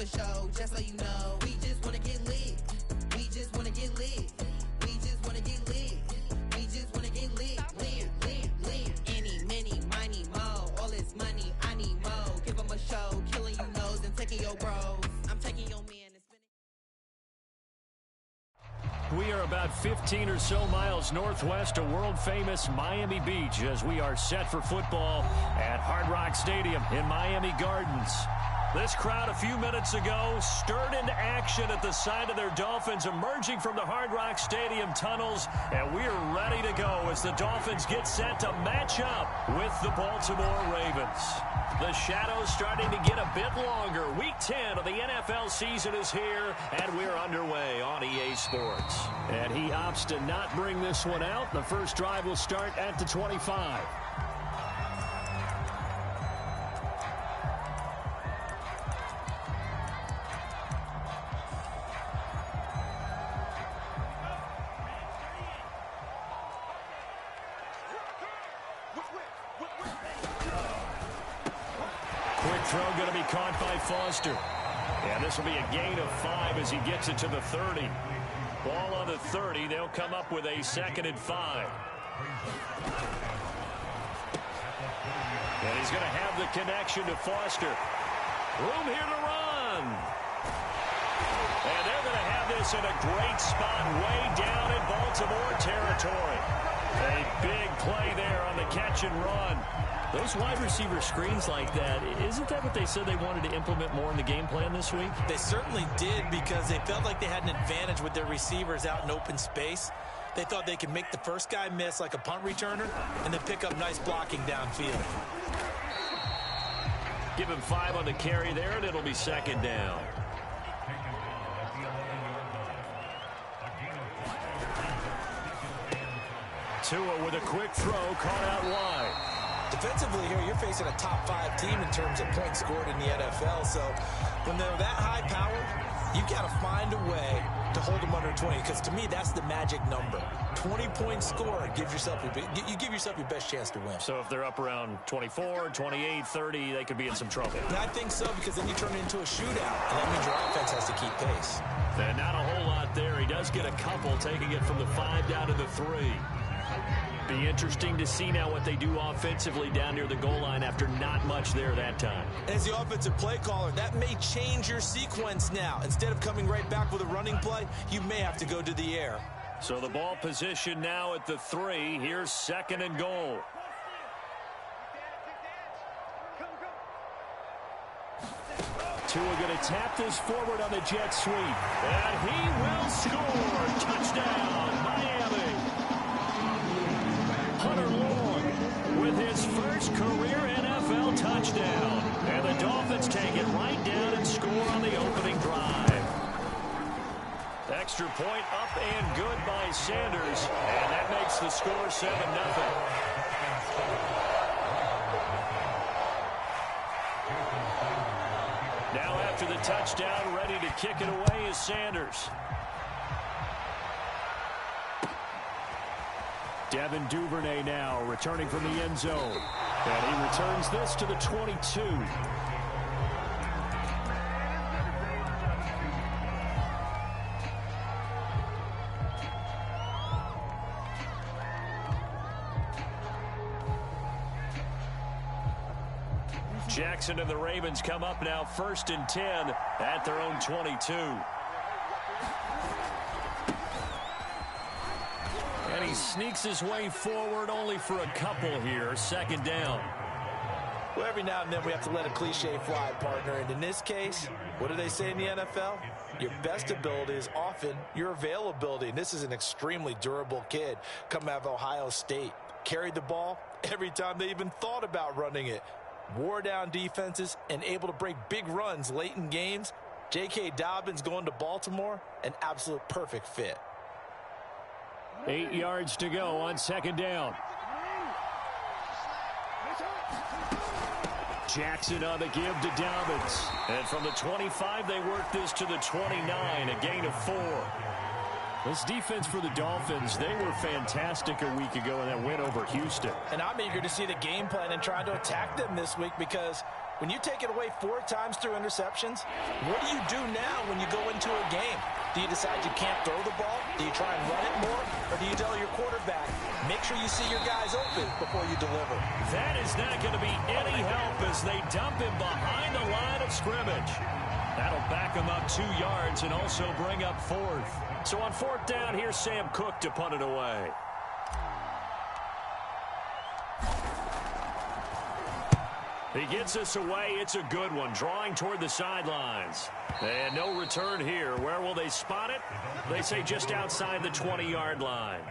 for show, just so you know. We just wanna get lit. We just wanna get lit. We just wanna get lit. We just wanna get lit. Lit. Any, many, miny, mo. All this money, I need mo. Give them a show, killing you nose and taking your bros. I'm taking your man and spinning. We are about 15 or so miles northwest of world-famous Miami Beach as we are set for football at Hard Rock Stadium in Miami Gardens. This crowd a few minutes ago stirred into action at the sight of their Dolphins emerging from the Hard Rock Stadium tunnels, and we are ready to go as the Dolphins get set to match up with the Baltimore Ravens. The shadows starting to get a bit longer. Week 10 of the NFL season is here, and we're underway on EA Sports. And he opts to not bring this one out. The first drive will start at the 25. Quick throw going to be caught by Foster. And this will be a gain of 5 as he gets it to the 30. Ball on the 30. They'll come up with a 2nd and 5. And he's going to have the connection to Foster. Room here to run. And they're going to have this in a great spot way down in Baltimore territory. A big play there on the catch and run. Those wide receiver screens like that, isn't that what they said they wanted to implement more in the game plan this week? They certainly did because they felt like they had an advantage with their receivers out in open space. They thought they could make the first guy miss like a punt returner and then pick up nice blocking downfield. Give him 5 on the carry there, and it'll be 2nd down. Tua with a quick throw, caught out wide. Defensively here, you're facing a top 5 team in terms of points scored in the NFL. So when they're that high powered, you got to find a way to hold them under 20. Because to me, that's the magic number. 20 points scored, you give yourself your best chance to win. So if they're up around 24, 28, 30, they could be in some trouble. And I think so, because then you turn it into a shootout. And that means your offense has to keep pace. And not a whole lot there. He does get a couple, taking it from the 5 down to the 3. Be interesting to see now what they do offensively down near the goal line after not much there that time. As the offensive play caller, that may change your sequence now. Instead of coming right back with a running play, you may have to go to the air. So the ball position now at the 3. Here's 2nd and goal. Tua going to tap this forward on the jet sweep. And he will score. Touchdown, Miami. Hunter Long with his first career NFL touchdown. And the Dolphins take it right down and score on the opening drive. Extra point up and good by Sanders. And that makes the score 7-0. Now after the touchdown, ready to kick it away is Sanders. Devin Duvernay now returning from the end zone. And he returns this to the 22. Jackson and the Ravens come up now 1st and 10 at their own 22. And he sneaks his way forward only for a couple here. 2nd down. Well, every now and then we have to let a cliche fly, partner. And in this case, what do they say in the NFL? Your best ability is often your availability. And this is an extremely durable kid coming out of Ohio State. Carried the ball every time they even thought about running it. Wore down defenses and able to break big runs late in games. J.K. Dobbins going to Baltimore, an absolute perfect fit. 8 yards to go on 2nd down. Jackson on the give to Dobbins. And from the 25, they work this to the 29, a gain of 4. This defense for the Dolphins, they were fantastic a week ago in that win over Houston. And I'm eager to see the game plan and try to attack them this week because When you take it away 4 times through interceptions, what do you do now when you go into a game? Do you decide you can't throw the ball? Do you try and run it more? Or do you tell your quarterback, make sure you see your guys open before you deliver? That is not going to be any help as they dump him behind the line of scrimmage. That'll back him up 2 yards and also bring up 4th. So on 4th down, here's Sam Cook to punt it away. He gets us away. It's a good one, drawing toward the sidelines. And no return here. Where will they spot it? They say just outside the 20-yard line.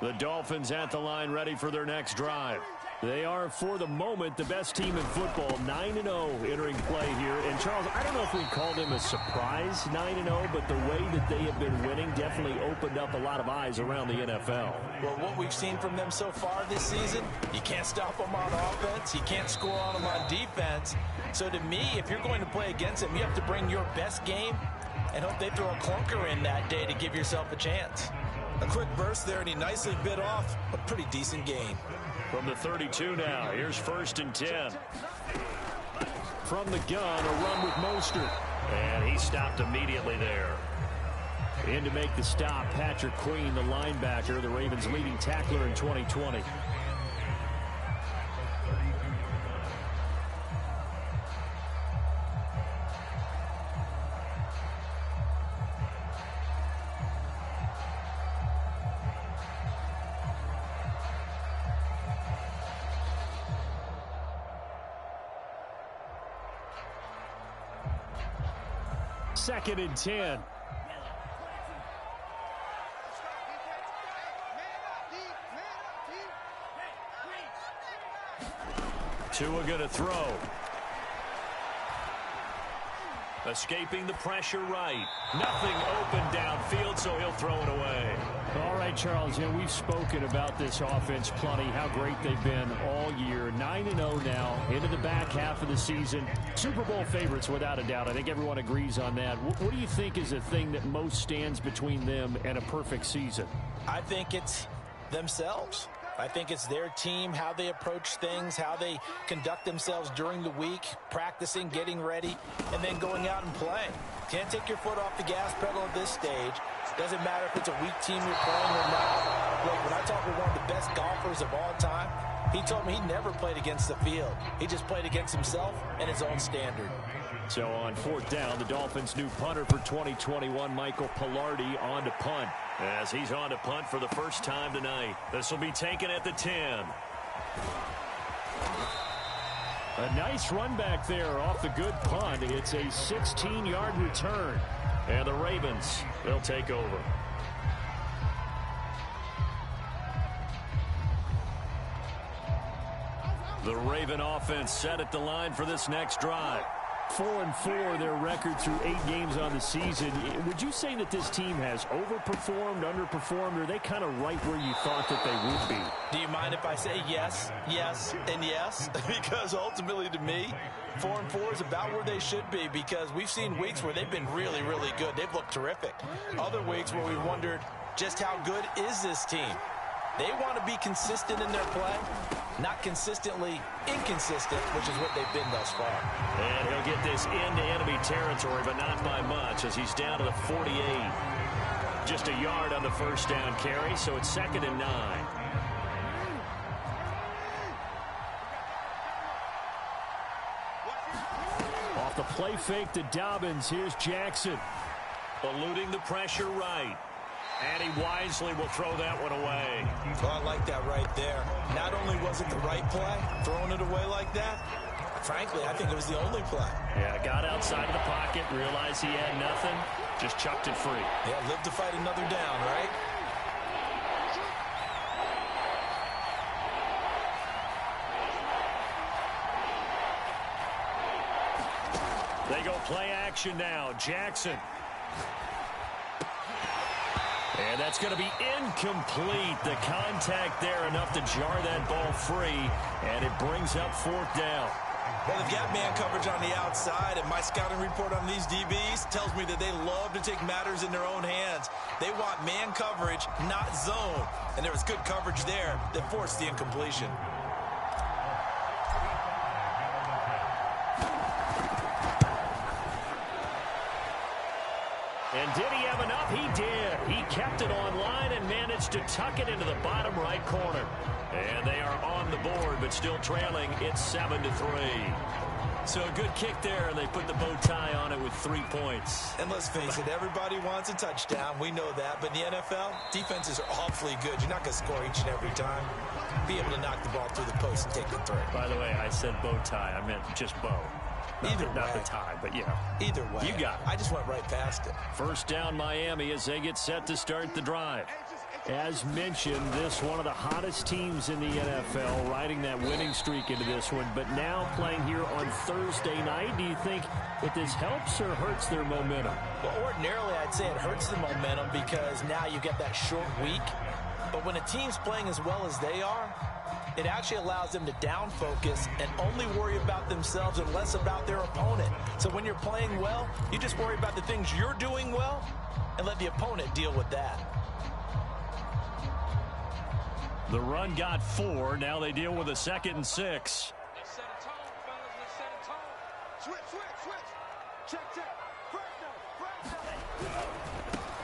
The Dolphins at the line, ready for their next drive. They are, for the moment, the best team in football, 9-0 entering play here. And, Charles, I don't know if we call them a surprise 9-0, but the way that they have been winning definitely opened up a lot of eyes around the NFL. Well, what we've seen from them so far this season, you can't stop them on offense. You can't score on them on defense. So, to me, if you're going to play against them, you have to bring your best game and hope they throw a clunker in that day to give yourself a chance. A quick burst there, and he nicely bit off a pretty decent gain. From the 32 now, here's 1st and 10. From the gun, a run with Mostert. And he stopped immediately there. In to make the stop, Patrick Queen, the linebacker, the Ravens' leading tackler in 2020. Second and 10. Tua going to throw. Escaping the pressure right. Nothing open downfield, so he'll throw it away. All right, Charles, we've spoken about this offense plenty, how great they've been all year. 9-0 now, into the back half of the season. Super Bowl favorites, without a doubt. I think everyone agrees on that. What do you think is the thing that most stands between them and a perfect season? I think it's themselves. I think it's their team, how they approach things, how they conduct themselves during the week, practicing, getting ready, and then going out and playing. Can't take your foot off the gas pedal at this stage. Doesn't matter if it's a weak team you're playing or not. Look, when I talk with one of the best golfers of all time, he told me he never played against the field. He just played against himself and his own standard. So on 4th down, the Dolphins' new punter for 2021, Michael Palardy, on to punt. As he's on to punt for the first time tonight. This will be taken at the 10. A nice run back there off the good punt. It's a 16-yard return. And the Ravens, they'll take over. The Raven offense set at the line for this next drive. 4-4, their record through 8 games on the season. Would you say that this team has overperformed, underperformed, or are they kind of right where you thought that they would be? Do you mind if I say yes, yes, and yes? Because ultimately to me, 4-4 is about where they should be, because we've seen weeks where they've been really, really good. They've looked terrific. Other weeks where we wondered just how good is this team? They want to be consistent in their play, not consistently inconsistent, which is what they've been thus far. And he'll get this into enemy territory, but not by much, as he's down to the 48. Just a yard on the first down carry, so it's 2nd and 9. Off the play fake to Dobbins. Here's Jackson. Eluding the pressure right. And he wisely will throw that one away. Well, I like that right there. Not only was it the right play, throwing it away like that, frankly, I think it was the only play. Yeah, got outside of the pocket, realized he had nothing, just chucked it free. Yeah, live to fight another down, right? They go play action now. Jackson. And that's going to be incomplete. The contact there enough to jar that ball free, and it brings up 4th down. Well, they've got man coverage on the outside, and my scouting report on these DBs tells me that they love to take matters in their own hands. They want man coverage, not zone. And there was good coverage there that forced the incompletion. And did he have enough? He did. He kept it on line and managed to tuck it into the bottom right corner. And they are on the board, but still trailing. It's 7-3. So a good kick there, and they put the bow tie on it with 3 points. And let's face it, everybody wants a touchdown. We know that. But in the NFL, defenses are awfully good. You're not going to score each and every time. Be able to knock the ball through the post and take the throw. By the way, I said bow tie. I meant just bow. Not the tie, but yeah. Either way. You got it. I just went right past it. First down, Miami, as they get set to start the drive. As mentioned, this one of the hottest teams in the NFL, riding that winning streak into this one, but now playing here on Thursday night. Do you think that this helps or hurts their momentum? Well, ordinarily, I'd say it hurts the momentum because now you get that short week. But when a team's playing as well as they are, it actually allows them to down focus and only worry about themselves and less about their opponent. So when you're playing well, you just worry about the things you're doing well and let the opponent deal with that. The run got 4. Now they deal with a 2nd and 6. Let's set a tone, fellas. Let's set a tone. Switch. Check.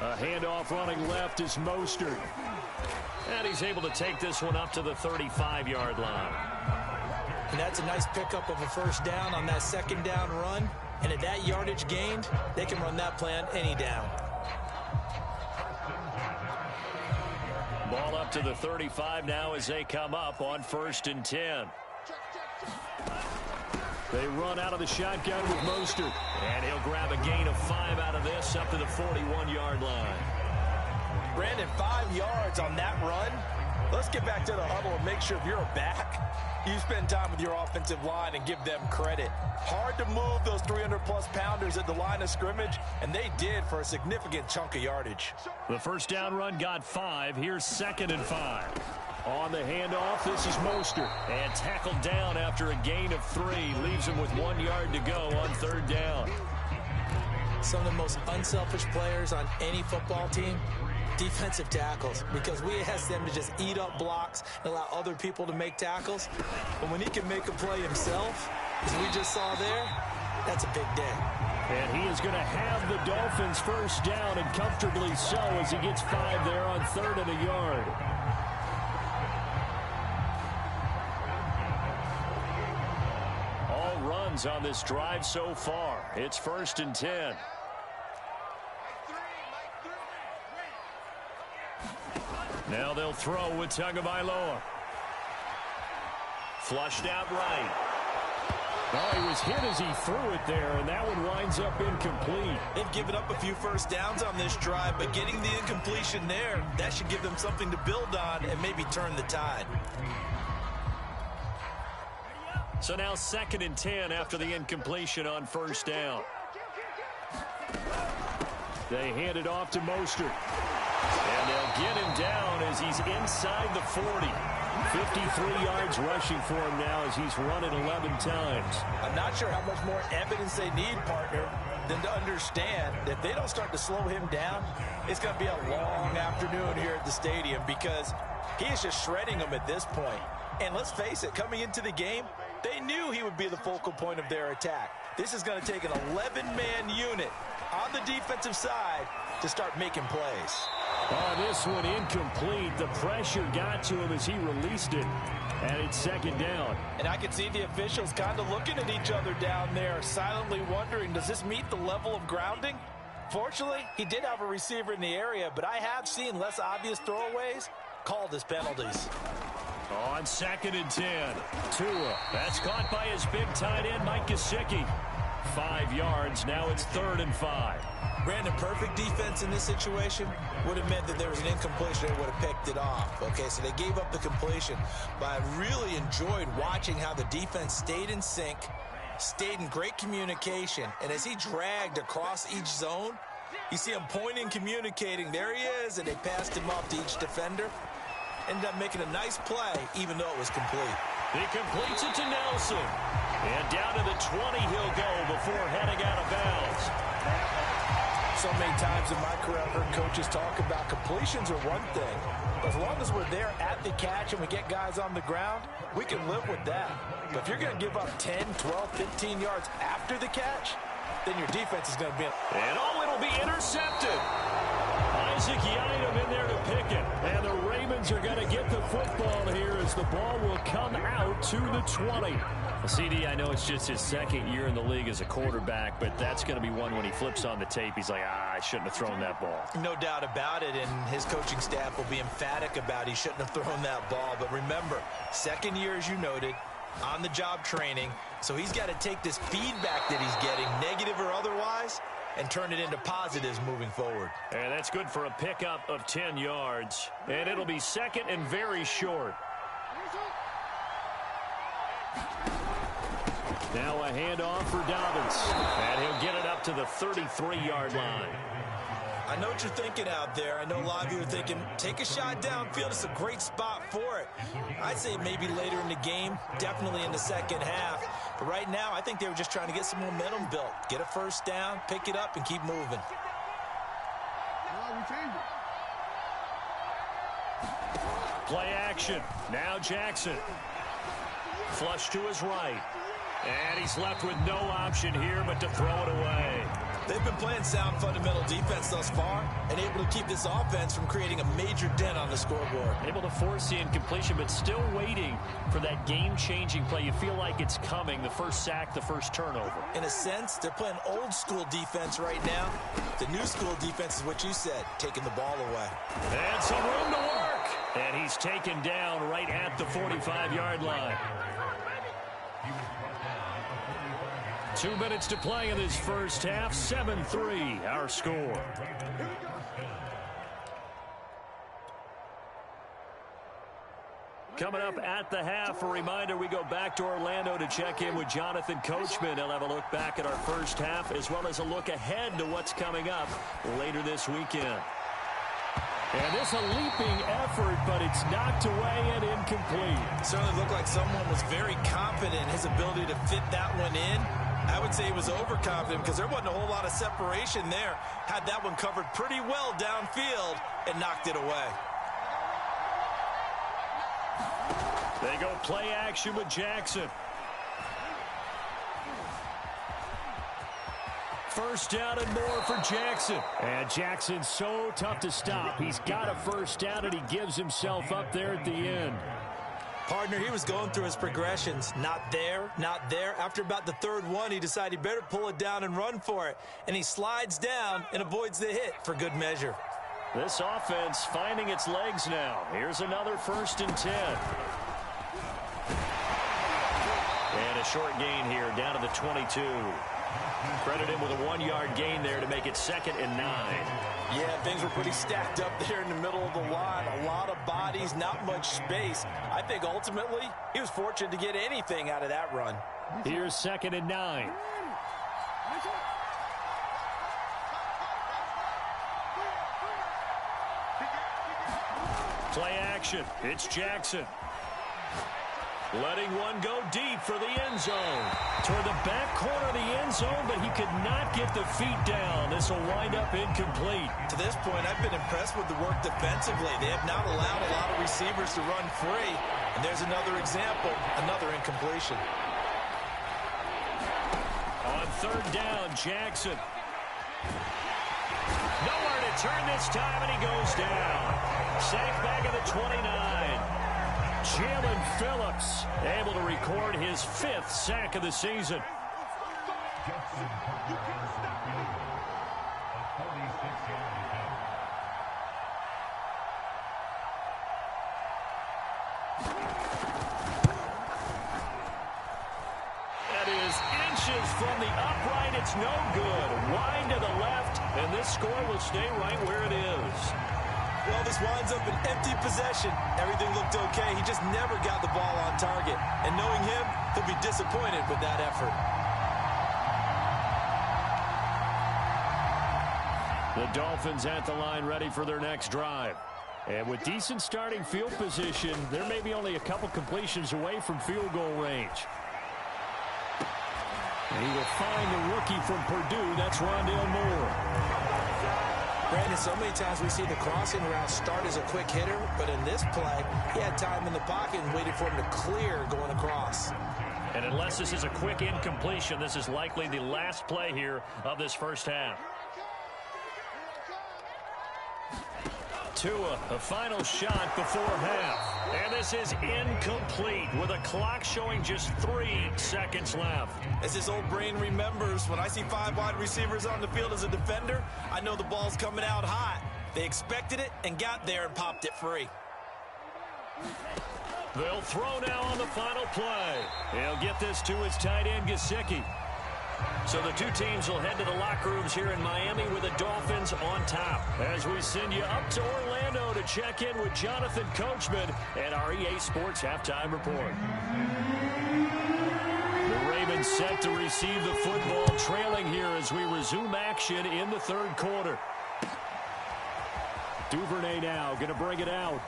A handoff running left is Mostert. And he's able to take this one up to the 35-yard line. And that's a nice pickup of a first down on that second down run. And at that yardage gained, they can run that play on any down. Ball up to the 35 now as they come up on 1st and 10. They run out of the shotgun with Mostert. And he'll grab a gain of 5 out of this up to the 41-yard line. Brandon, 5 yards on that run. Let's get back to the huddle and make sure if you're a back, you spend time with your offensive line and give them credit. Hard to move those 300-plus pounders at the line of scrimmage, and they did for a significant chunk of yardage. The first down run got 5. Here's 2nd and 5. On the handoff, this is Mostert. And tackled down after a gain of 3. Leaves him with 1 yard to go on 3rd down. Some of the most unselfish players on any football team, defensive tackles, because we ask them to just eat up blocks and allow other people to make tackles. But when he can make a play himself, as we just saw there, that's a big day. And he is going to have the Dolphins first down, and comfortably so, as he gets 5 there on 3rd and a yard. All runs on this drive so far. It's 1st and 10. Now they'll throw with Tagovailoa. Flushed out right. Oh, he was hit as he threw it there, and that one winds up incomplete. They've given up a few first downs on this drive, but getting the incompletion there, that should give them something to build on and maybe turn the tide. So now 2nd and 10 after the incompletion on 1st down. They hand it off to Mostert. And they'll get him down as he's inside the 40. 53 yards rushing for him now as he's run it 11 times. I'm not sure how much more evidence they need, partner, than to understand that if they don't start to slow him down, it's going to be a long afternoon here at the stadium because he is just shredding them at this point. And let's face it, coming into the game, they knew he would be the focal point of their attack. This is going to take an 11-man unit on the defensive side to start making plays. Oh, this one incomplete. The pressure got to him as he released it. And it's 2nd down. And I can see the officials kind of looking at each other down there, silently wondering, does this meet the level of grounding? Fortunately, he did have a receiver in the area, but I have seen less obvious throwaways called as penalties. On 2nd and 10. Tua. That's caught by his big tight end, Mike Gesicki. 5 yards. Now it's 3rd and 5. Brandon, perfect defense in this situation would have meant that there was an incompletion. They would have picked it off. Okay, so they gave up the completion. But I really enjoyed watching how the defense stayed in sync, stayed in great communication. And as he dragged across each zone, you see him pointing, communicating. There he is, and they passed him off to each defender. Ended up making a nice play, even though it was complete. He completes it to Nelson. And down to the 20 he'll go before heading out of bounds. So many times in my career, I've heard coaches talk about completions are one thing. But as long as we're there at the catch and we get guys on the ground, we can live with that. But if you're going to give up 10, 12, 15 yards after the catch, then your defense is going to be... And it'll be intercepted. Isaac Yiadom in there to pick it. And the Ravens are going to get the football here as the ball will come out to the 20. CD, I know it's just his second year in the league as a quarterback, but that's going to be one when he flips on the tape. He's like, I shouldn't have thrown that ball. No doubt about it, and his coaching staff will be emphatic about he shouldn't have thrown that ball. But remember, second year, as you noted, on-the-job training, so he's got to take this feedback that he's getting, negative or otherwise, and turn it into positives moving forward. And that's good for a pickup of 10 yards. And it'll be second and very short. Now a handoff for Dobbins. And he'll get it up to the 33-yard line. I know what you're thinking out there. I know a lot of you are thinking, take a shot downfield. It's a great spot for it. I'd say maybe later in the game, definitely in the second half. But right now, I think they were just trying to get some momentum built. Get a first down, pick it up, and keep moving. Play action. Now Jackson. Flush to his right. And he's left with no option here but to throw it away. They've been playing sound fundamental defense thus far and able to keep this offense from creating a major dent on the scoreboard. Able to force the incompletion, but still waiting for that game-changing play. You feel like it's coming, the first sack, the first turnover. In a sense, they're playing old-school defense right now. The new-school defense is what you said, taking the ball away. And some room to work. And he's taken down right at the 45-yard line. 2 minutes to play in this first half. 7-3, our score. Coming up at the half, a reminder, we go back to Orlando to check in with Jonathan Coachman. He'll have a look back at our first half as well as a look ahead to what's coming up later this weekend. And this a leaping effort, but it's knocked away and incomplete. Certainly looked like someone was very confident in his ability to fit that one in. I would say he was overconfident because there wasn't a whole lot of separation there. Had that one covered pretty well downfield and knocked it away. They go play action with Jackson. First down and more for Jackson. And Jackson's so tough to stop. He's got a first down, and he gives himself up there at the end. Partner, he was going through his progressions. Not there, not there. After about the third one, he decided he better pull it down and run for it. And he slides down and avoids the hit for good measure. This offense finding its legs now. Here's another 1st and 10. And a short gain here down to the 22. Credit him with a 1-yard gain there to make it 2nd and 9. Yeah, things were pretty stacked up there in the middle of the line. A lot of bodies, not much space. I think ultimately he was fortunate to get anything out of that run. Here's 2nd and 9. Play action. It's Jackson. Letting one go deep for the end zone. Toward the back corner of the end zone, but he could not get the feet down. This will wind up incomplete. To this point, I've been impressed with the work defensively. They have not allowed a lot of receivers to run free. And there's another example, another incompletion. On 3rd down, Jackson. Nowhere to turn this time, and he goes down. Sacked back at the 29. Jalen Phillips able to record his 5th sack of the season. That is inches from the upright. It's no good. Wide to the left, and this score will stay right where it is. Well, this winds up an empty possession. Everything looked okay. He just never got the ball on target. And knowing him, he'll be disappointed with that effort. The Dolphins at the line ready for their next drive. And with decent starting field position, there may be only a couple completions away from field goal range. And he will find the rookie from Purdue. That's Rondale Moore. Brandon, so many times we see the crossing route start as a quick hitter, but in this play, he had time in the pocket and waited for him to clear going across. And unless this is a quick incompletion, this is likely the last play here of this first half. Tua, a final shot before half. And this is incomplete with a clock showing just 3 seconds left. As his old brain remembers, when I see 5 wide receivers on the field as a defender, I know the ball's coming out hot. They expected it and got there and popped it free. They'll throw now on the final play. He'll get this to his tight end, Gesicki. So the two teams will head to the locker rooms here in Miami with the Dolphins on top. As we send you up to Orlando to check in with Jonathan Coachman and our EA Sports Halftime Report. The Ravens set to receive the football, trailing here as we resume action in the third quarter. Duvernay now going to bring it out.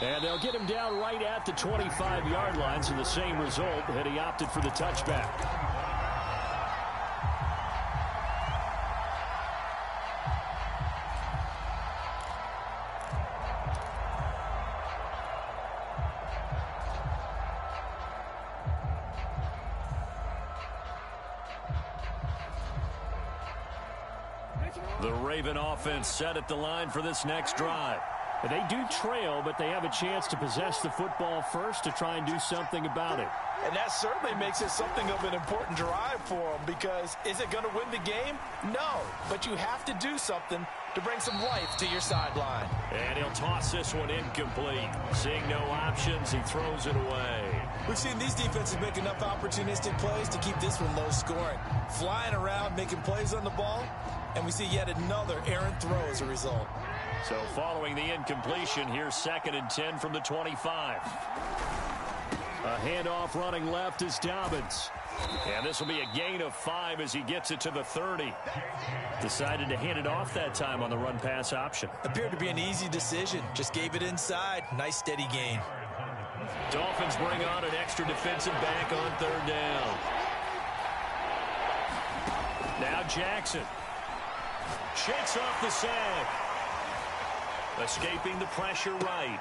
And they'll get him down right at the 25-yard line, so the same result, and he opted for the touchback. The Raven offense set at the line for this next drive. And they do trail, but they have a chance to possess the football first to try and do something about it. And that certainly makes it something of an important drive for them, because is it going to win the game? No, but you have to do something to bring some life to your sideline. And he'll toss this one incomplete. Seeing no options, he throws it away. We've seen these defenses make enough opportunistic plays to keep this one low scoring. Flying around, making plays on the ball, and we see yet another errant throw as a result. So following the incompletion, here's 2nd and 10 from the 25. A handoff running left is Dobbins. And this will be a gain of 5 as he gets it to the 30. Decided to hand it off that time on the run-pass option. Appeared to be an easy decision. Just gave it inside. Nice steady gain. Dolphins bring on an extra defensive back on 3rd down. Now Jackson. Shakes off the sack. Escaping the pressure right.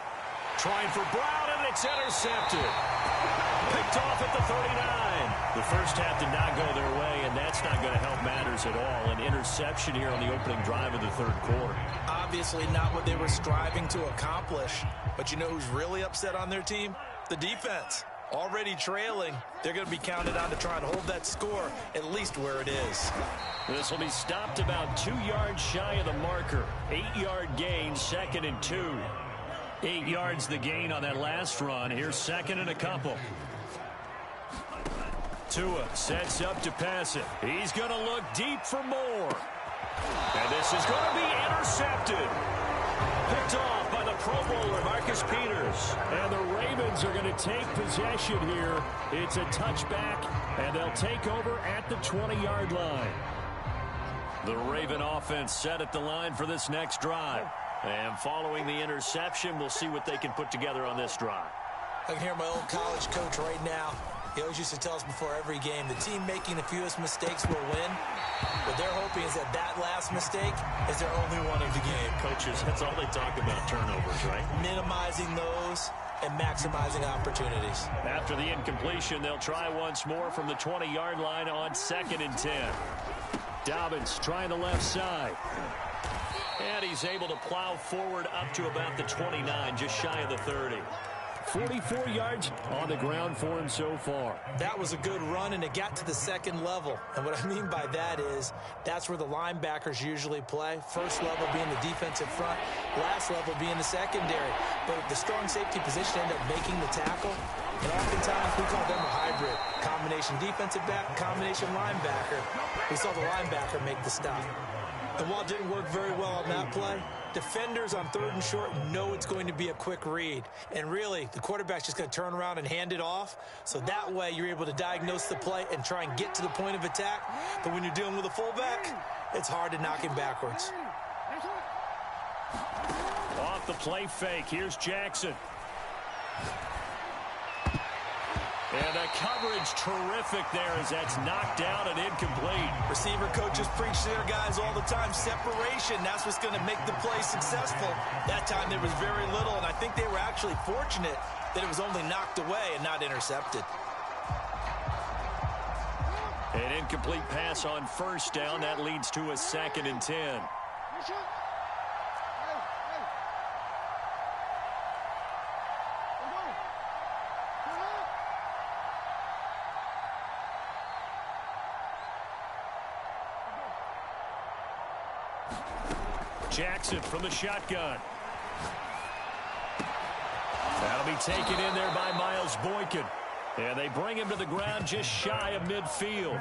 Trying for Brown, and it's intercepted. Picked off at the 39. The first half did not go their way, and that's not going to help matters at all. An interception here on the opening drive of the third quarter. Obviously not what they were striving to accomplish. But you know who's really upset on their team? The defense. Already trailing, they're going to be counted on to try and hold that score at least where it is. This will be stopped about 2 yards shy of the marker. 8-yard gain, 2nd and 2. 8 yards the gain on that last run. Here's 2nd and a couple. Tua sets up to pass it. He's going to look deep for more. And this is going to be intercepted. Picked off by the Pro Bowler, Marcus Peters. And the Ravens are going to take possession here. It's a touchback, and they'll take over at the 20-yard line. The Raven offense set at the line for this next drive. And following the interception, we'll see what they can put together on this drive. I can hear my old college coach right now. He always used to tell us before every game, the team making the fewest mistakes will win. What they're hoping is that that last mistake is their only one of the game. Coaches, that's all they talk about, turnovers, right? Minimizing those and maximizing opportunities. After the incompletion, they'll try once more from the 20-yard line on 2nd and 10. Dobbins trying the left side. And he's able to plow forward up to about the 29, just shy of the 30. 44 yards on the ground for him so far. That was a good run, and it got to the 2nd level. And what I mean by that is that's where the linebackers usually play. First level being the defensive front, last level being the secondary. But the strong safety position ended up making the tackle. And oftentimes we call them a hybrid. Combination defensive back, combination linebacker. We saw the linebacker make the stop. And while it didn't work very well on that play, defenders on 3rd and short know it's going to be a quick read. And really, the quarterback's just going to turn around and hand it off. So that way, you're able to diagnose the play and try and get to the point of attack. But when you're dealing with a fullback, it's hard to knock him backwards. Off the play fake, here's Jackson. And the coverage terrific there as that's knocked down and incomplete. Receiver coaches preach to their guys all the time. Separation, that's what's going to make the play successful. That time there was very little, and I think they were actually fortunate that it was only knocked away and not intercepted. An incomplete pass on first down. That leads to a 2nd and 10. Jackson from the shotgun. That'll be taken in there by Miles Boykin. And they bring him to the ground just shy of midfield.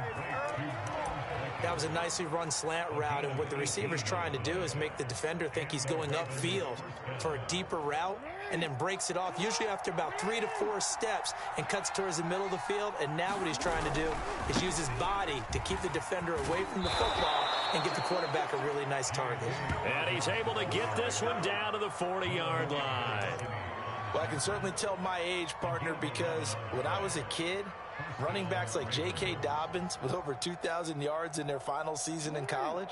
That was a nicely run slant route, and what the receiver's trying to do is make the defender think he's going upfield for a deeper route, and then breaks it off, usually after about 3 to 4 steps, and cuts towards the middle of the field. And now what he's trying to do is use his body to keep the defender away from the football and give the quarterback a really nice target. And he's able to get this one down to the 40-yard line. Well, I can certainly tell my age, partner, because when I was a kid, running backs like J.K. Dobbins with over 2,000 yards in their final season in college,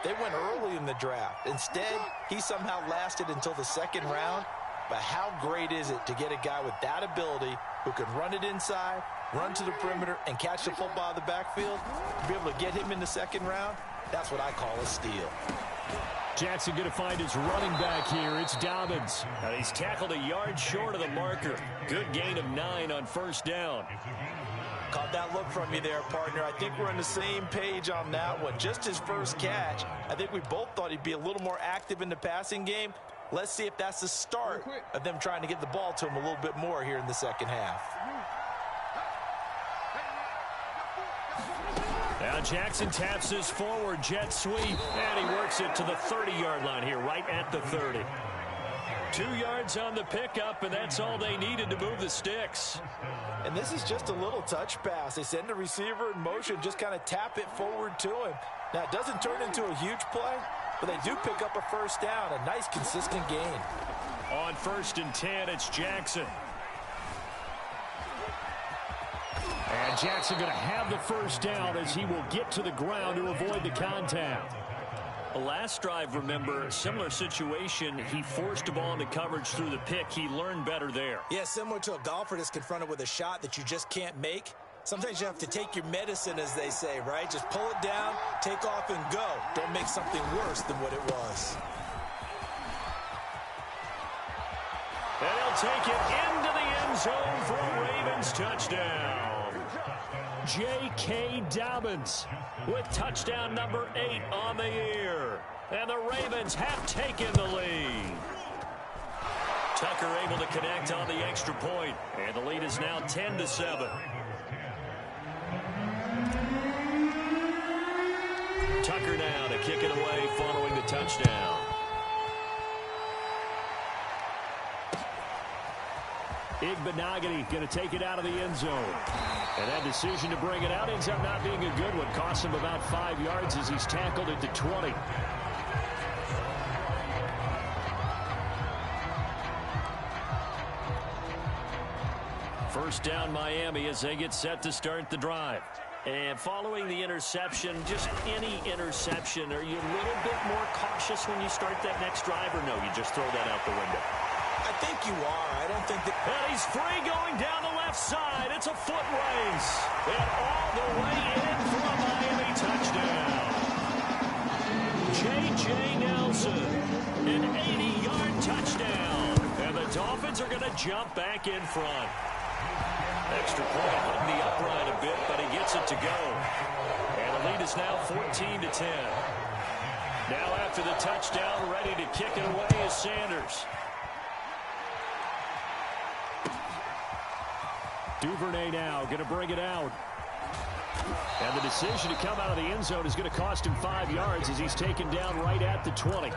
they went early in the draft. Instead, he somehow lasted until the 2nd round. But how great is it to get a guy with that ability who can run it inside, run to the perimeter, and catch the football in the backfield? To be able to get him in the 2nd round, that's what I call a steal. Jackson going to find his running back here. It's Dobbins. And he's tackled a yard short of the marker. Good gain of 9 on first down. Caught that look from you there, partner. I think we're on the same page on that one. Just his first catch. I think we both thought he'd be a little more active in the passing game. Let's see if that's the start of them trying to get the ball to him a little bit more here in the 2nd half. Now Jackson taps his forward jet sweep, and he works it to the 30-yard line here, right at the 30. 2 yards on the pickup, and that's all they needed to move the sticks. And this is just a little touch pass. They send the receiver in motion, just kind of tap it forward to him. Now, it doesn't turn into a huge play, but they do pick up a first down, a nice, consistent gain. On 1st and 10, it's Jackson. And Jackson going to have the first down as he will get to the ground to avoid the contact. Last drive, remember, similar situation. He forced a ball into coverage through the pick. He learned better there. Yeah, similar to a golfer that's confronted with a shot that you just can't make. Sometimes you have to take your medicine, as they say, right? Just pull it down, take off, and go. Don't make something worse than what it was. And he'll take it into the end zone for a Ravens touchdown. J.K. Dobbins with touchdown number 8 on the year. And the Ravens have taken the lead. Tucker able to connect on the extra point. And the lead is now 10-7. Tucker now to kick it away following the touchdown. Igbenogany going to take it out of the end zone. And that decision to bring it out ends up not being a good one. Costs him about 5 yards as he's tackled at the 20. First down Miami as they get set to start the drive. And following the interception, just any interception, are you a little bit more cautious when you start that next drive, or no, you just throw that out the window? I think you are. I don't think that... And he's free going down the left side. It's a foot race. And all the way in for a Miami touchdown. J.J. Nelson, an 80-yard touchdown. And the Dolphins are going to jump back in front. Extra point on the upright a bit, but he gets it to go. And the lead is now 14-10. Now after the touchdown, ready to kick it away is Sanders. Duvernay now going to bring it out. And the decision to come out of the end zone is going to cost him 5 yards as he's taken down right at the 20.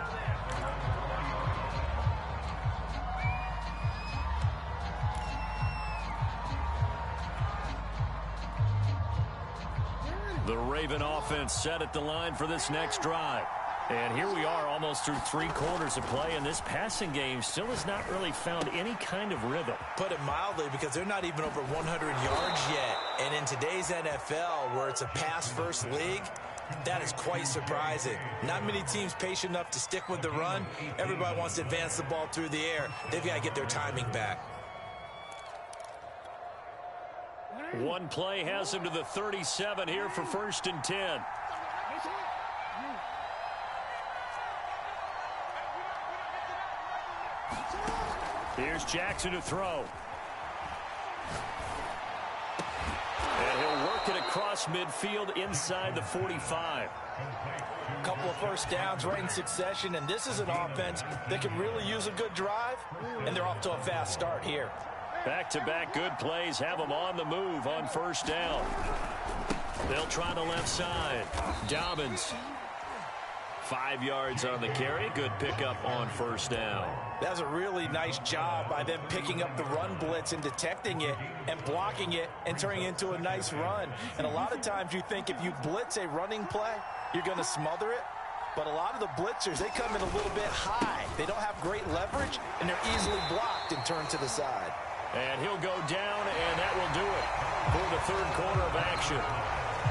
The Raven offense set at the line for this next drive. And here we are almost through 3 quarters of play, and this passing game still has not really found any kind of rhythm. Put it mildly, because they're not even over 100 yards yet. And in today's NFL, where it's a pass-first league, that is quite surprising. Not many teams patient enough to stick with the run. Everybody wants to advance the ball through the air. They've got to get their timing back. One play has him to the 37 here for 1st and 10. Here's Jackson to throw. And he'll work it across midfield inside the 45. A couple of first downs right in succession, and this is an offense that can really use a good drive, and they're off to a fast start here. Back-to-back good plays have them on the move on 1st down. They'll try the left side. Dobbins. 5 yards on the carry. Good pickup on 1st down. That's a really nice job by them picking up the run blitz and detecting it and blocking it and turning it into a nice run. And a lot of times you think if you blitz a running play, you're going to smother it. But a lot of the blitzers, they come in a little bit high. They don't have great leverage, and they're easily blocked and turned to the side. And he'll go down, and that will do it for the 3rd quarter of action.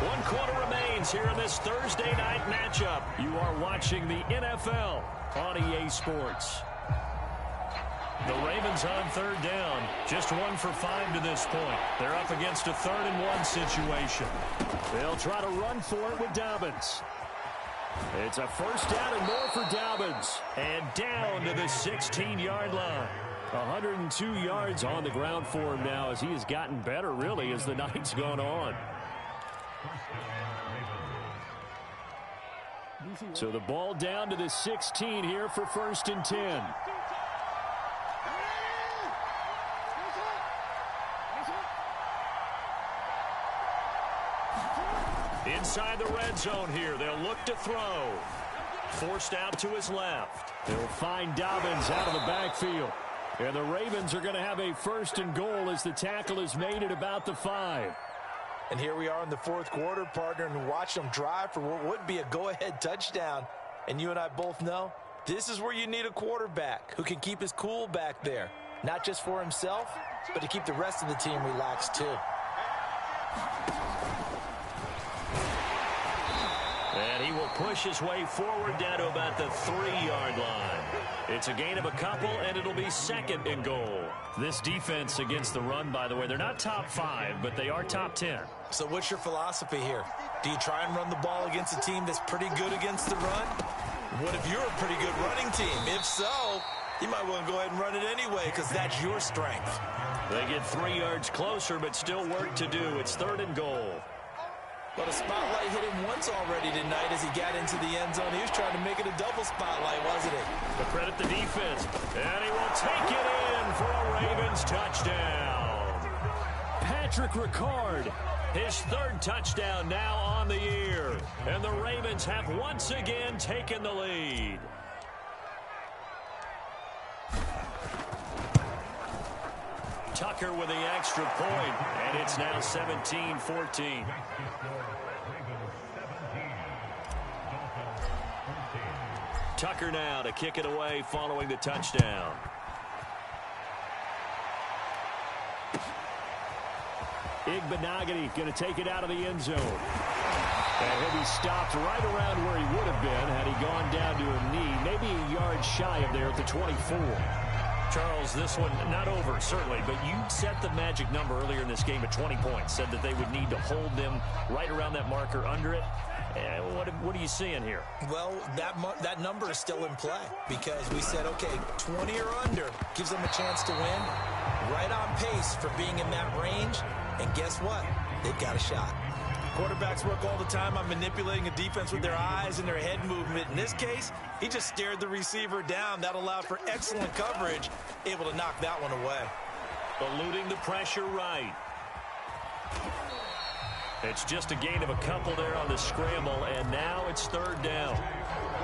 1 quarter remains here in this Thursday night matchup. You are watching the NFL on EA Sports. The Ravens on 3rd down. Just 1 for 5 to this point. They're up against a 3rd and 1 situation. They'll try to run for it with Dobbins. It's a 1st down and more for Dobbins. And down to the 16-yard line. 102 yards on the ground for him now as he has gotten better, really, as the night's gone on. So the ball down to the 16 here for 1st and 10. Inside the red zone here. They'll look to throw. Forced out to his left. They'll find Dobbins out of the backfield. And the Ravens are going to have a 1st and goal as the tackle is made at about the 5. And here we are in the 4th quarter, partner, and watch them drive for what would be a go-ahead touchdown. And you and I both know this is where you need a quarterback who can keep his cool back there. Not just for himself, but to keep the rest of the team relaxed too. And he will push his way forward down to about the 3-yard line. It's a gain of a couple, and it'll be 2nd and goal. This defense against the run, by the way, they're not top 5, but they are top 10. So what's your philosophy here? Do you try and run the ball against a team that's pretty good against the run? What if you're a pretty good running team? If so, you might want to go ahead and run it anyway because that's your strength. They get 3 yards closer, but still work to do. It's 3rd and goal. But a spotlight hit him once already tonight as he got into the end zone. He was trying to make it a double spotlight, wasn't he? But credit the defense. And he will take it in for a Ravens touchdown. Patrick Ricard, his 3rd touchdown now on the year. And the Ravens have once again taken the lead. Tucker with the extra point, and it's now 17-14. Tucker now to kick it away following the touchdown. Igbenogany going to take it out of the end zone. And he'll be stopped right around where he would have been had he gone down to a knee, maybe a yard shy of there at the 24. Charles, this one not over, certainly, but you set the magic number earlier in this game at 20 points, said that they would need to hold them right around that marker under it. What are you seeing here? Well, that number is still in play because we said, okay, 20 or under gives them a chance to win. Right on pace for being in that range, and guess what? They've got a shot. Quarterbacks work all the time on manipulating a defense with their eyes and their head movement. In this case, he just stared the receiver down. That allowed for excellent coverage, able to knock that one away. Eluding the pressure right. It's just a gain of a couple there on the scramble, and now it's 3rd down.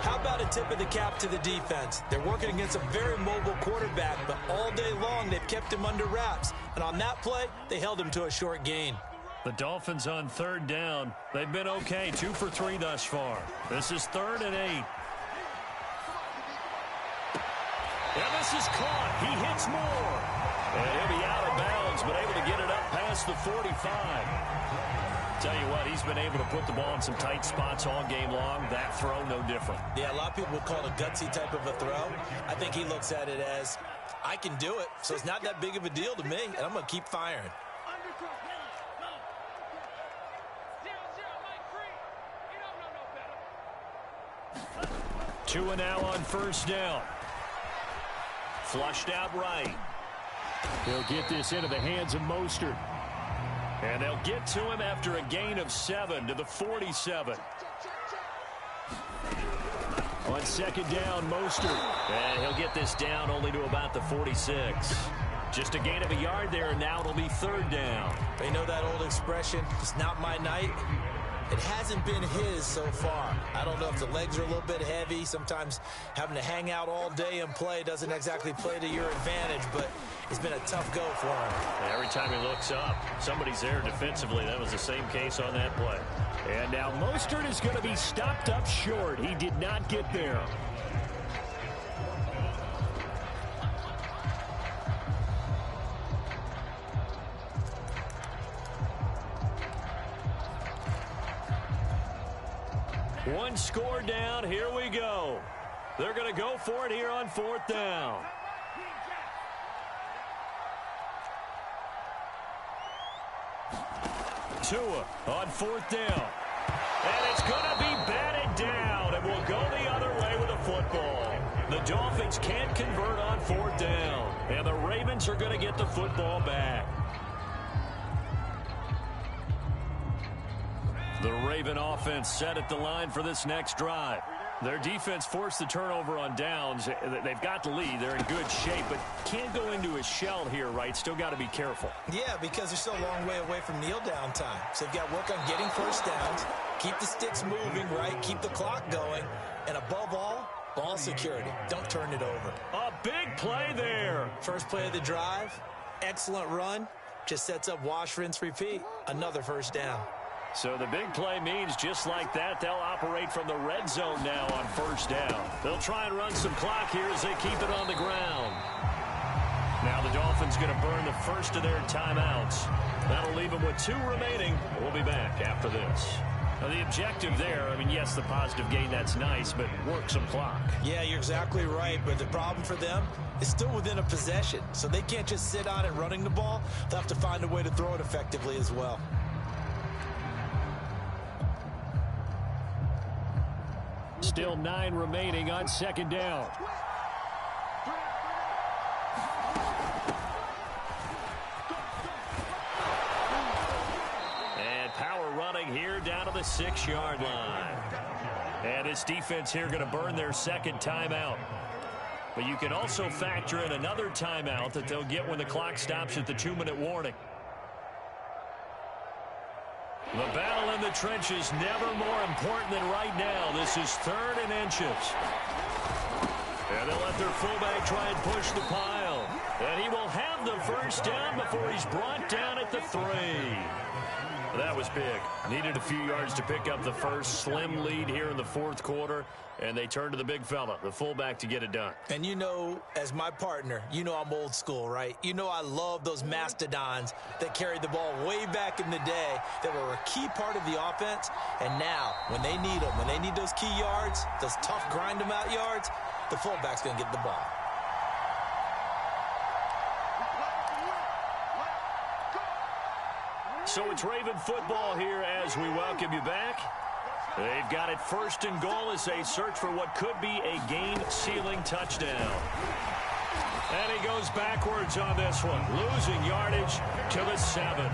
How about a tip of the cap to the defense? They're working against a very mobile quarterback, but all day long they've kept him under wraps. And on that play, they held him to a short gain. The Dolphins on 3rd down. They've been okay, 2 for 3 thus far. This is 3rd and 8. And this is caught. He hits more. And he'll be out of bounds, but able to get it up past the 45. Tell you what, he's been able to put the ball in some tight spots all game long. That throw, no different. Yeah, a lot of people would call it a gutsy type of a throw. I think he looks at it as, I can do it, so it's not that big of a deal to me, and I'm going to keep firing. 2 and now on first down. Flushed out right. They'll get this into the hands of Mostert. And they'll get to him after a gain of 7 to the 47. On second down, Mostert. And he'll get this down only to about the 46. Just a gain of a yard there, and now it'll be third down. They know that old expression, it's not my night. It hasn't been his so far. I don't know if the legs are a little bit heavy. Sometimes having to hang out all day and play doesn't exactly play to your advantage, but it's been a tough go for him. Every time he looks up, somebody's there defensively. That was the same case on that play. And now Mostert is going to be stopped up short. He did not get there. One score down. Here we go. They're going to go for it here on fourth down. Tua on fourth down. And it's going to be batted down. And will go the other way with the football. The Dolphins can't convert on fourth down. And the Ravens are going to get the football back. The Raven offense set at the line for this next drive. Their defense forced the turnover on downs. They've got the lead. They're in good shape, but can't go into a shell here, right? Still got to be careful. Yeah, because they're still a long way away from kneel down time. So they've got to work on getting first downs, keep the sticks moving, right? Keep the clock going. And above all, ball security. Don't turn it over. A big play there. First play of the drive, excellent run. Just sets up wash, rinse, repeat. Another first down. So the big play means just like that, they'll operate from the red zone now on first down. They'll try and run some clock here as they keep it on the ground. Now the Dolphins going to burn the first of their timeouts. That'll leave them with 2 remaining. We'll be back after this. Now the objective there, I mean, yes, the positive gain, that's nice, but work some clock. Yeah, you're exactly right, but the problem for them is still within a possession. So they can't just sit on it running the ball. They'll have to find a way to throw it effectively as well. Still 9 remaining on second down. And power running here down to the 6-yard line. And this defense here going to burn their second timeout. But you can also factor in another timeout that they'll get when the clock stops at the 2-minute warning. The battle in the trenches never more important than right now. This is 3rd and inches. And they'll let their fullback try and push the pile. And he will have the first down before he's brought down at the 3. That was big. Needed a few yards to pick up the first. Slim lead here in the 4th quarter. And they turn to the big fella, the fullback, to get it done. And you know, as my partner, you know I'm old school, right? You know I love those mastodons that carried the ball way back in the day that were a key part of the offense. And now, when they need them, when they need those key yards, those tough grind-them-out yards, the fullback's going to get the ball. So it's Raven football here as we welcome you back. They've got it 1st and goal as they search for what could be a game-sealing touchdown. And he goes backwards on this one, losing yardage to the 7.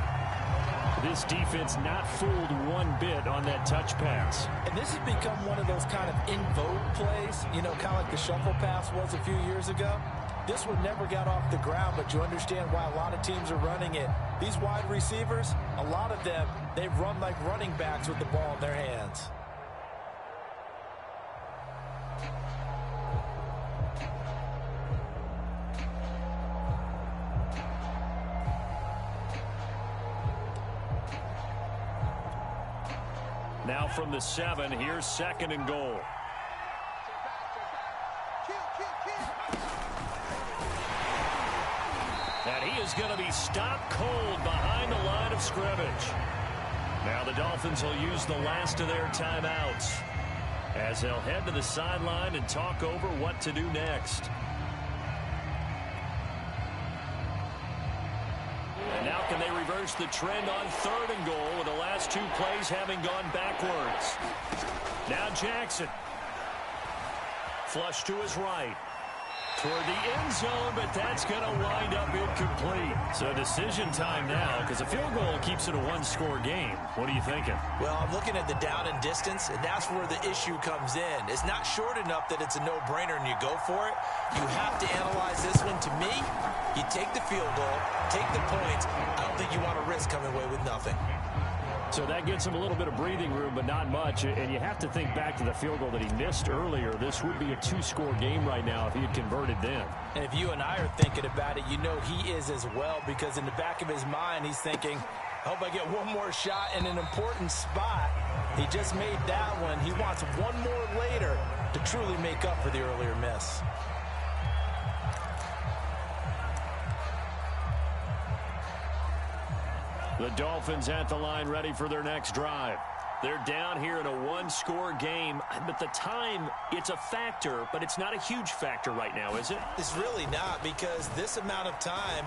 This defense not fooled one bit on that touch pass. And this has become one of those kind of in vogue plays, you know, kind of like the shuffle pass was a few years ago. This one never got off the ground, but you understand why a lot of teams are running it. These wide receivers, a lot of them, they run like running backs with the ball in their hands. Now from the 7, here's 2nd and goal. is going to be stopped cold behind the line of scrimmage. Now the Dolphins will use the last of their timeouts as they'll head to the sideline and talk over what to do next. And now can they reverse the trend on 3rd and goal with the last 2 plays having gone backwards? Now Jackson. Flush to his right. Toward the end zone, but that's going to wind up incomplete. So decision time now, because a field goal keeps it a 1-score game. What are you thinking? Well, I'm looking at the down and distance, and that's where the issue comes in. It's not short enough that it's a no-brainer and you go for it. You have to analyze this one. To me, you take the field goal, take the points. I don't think you want to risk coming away with nothing. So that gets him a little bit of breathing room, but not much. And you have to think back to the field goal that he missed earlier. This would be a 2-score game right now if he had converted then. And if you and I are thinking about it, you know he is as well, because in the back of his mind, he's thinking, I hope I get one more shot in an important spot. He just made that one. He wants one more later to truly make up for the earlier miss. The Dolphins at the line ready for their next drive. They're down here in a 1-score game, but the time, it's a factor, but it's not a huge factor right now, is it? It's really not, because this amount of time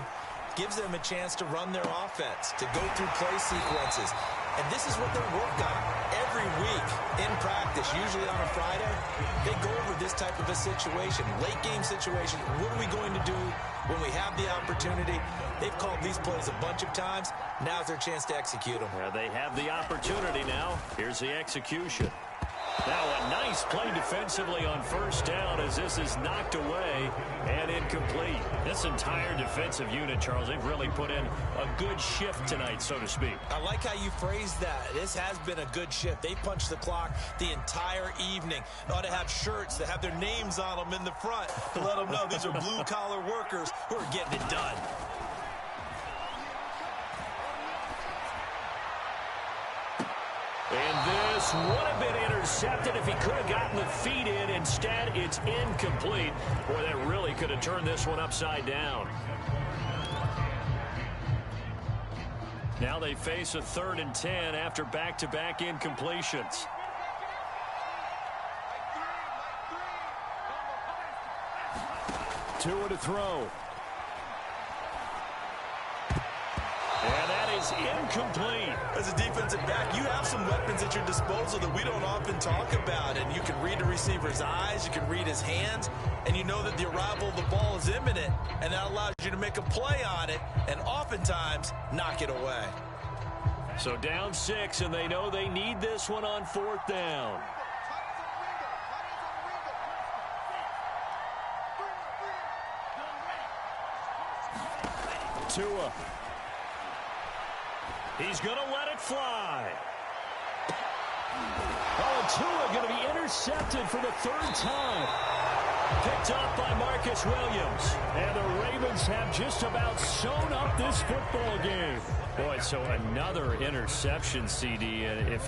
gives them a chance to run their offense, to go through play sequences. And this is what they work on every week in practice, usually on a Friday. They go over this type of a situation, late game situation. What are we going to do when we have the opportunity? They've called these plays a bunch of times. Now's their chance to execute them. Yeah, they have the opportunity now. Here's the execution. Now a nice play defensively on 1st down as this is knocked away and incomplete. This entire defensive unit, Charles, they've really put in a good shift tonight, so to speak. I like how you phrased that. This has been a good shift. They punched the clock the entire evening. They ought to have shirts that have their names on them in the front to let them know these are blue-collar workers who are getting it done. And this would have been intercepted if he could have gotten the feet in. Instead, it's incomplete. Boy, that really could have turned this one upside down. Now they face a 3rd and 10 after back-to-back incompletions. Tua to throw. And that is incomplete. As a defensive back, you have some weapons at your disposal that we don't often talk about. And you can read the receiver's eyes, you can read his hands, and you know that the arrival of the ball is imminent. And that allows you to make a play on it and oftentimes knock it away. So down 6, and they know they need this one on 4th down. Tua. He's going to let it fly. Oh, Tua going to be intercepted for the 3rd time. Picked up by Marcus Williams. And the Ravens have just about sewn up this football game. Boy, so another interception, CD. And if